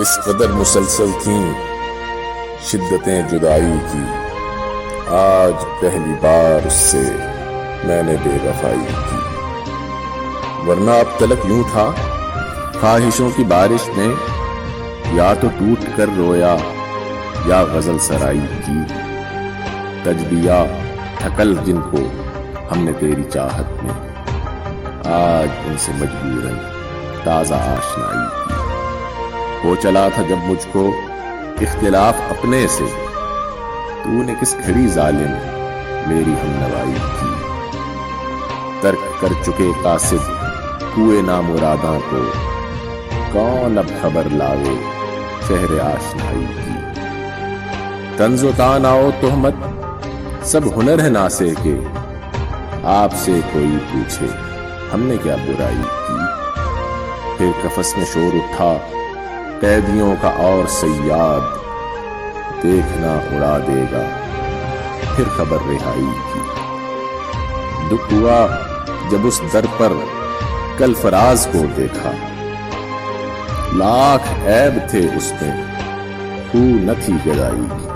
اس قدر مسلسل تھیں شدتیں جدائی کی، آج پہلی بار اس سے میں نے بے وفائی کی۔ ورنہ اب تلک یوں تھا خواہشوں کی بارش میں یا تو ٹوٹ کر رویا یا غزل سرائی کی۔ تجبیہ تھکل جن کو ہم نے تیری چاہت میں، آج ان سے مجبوراً تازہ آشنائی کی۔ ہو چلا تھا جب مجھ کو اختلاف اپنے سے، تو نے کس گھڑی ظالم میری ہم نوائی کی۔ ترک کر چکے قاصد کوئے نامراداں کو، کون اب خبر لاوے شہر آشنائی کی۔ طنز و طعنہ و تہمت سب ہنر ہے ناسے کے، آپ سے کوئی پوچھے ہم نے کیا برائی کی۔ پھر قفس میں شور اٹھا قیدیوں کا اور صیاد، دیکھنا اڑا دے گا پھر خبر رہائی کی۔ دکھ ہوا جب اس در پر کل فراز کو دیکھا، لاکھ عیب تھے اس میں خو نہ تھی گدائی کی۔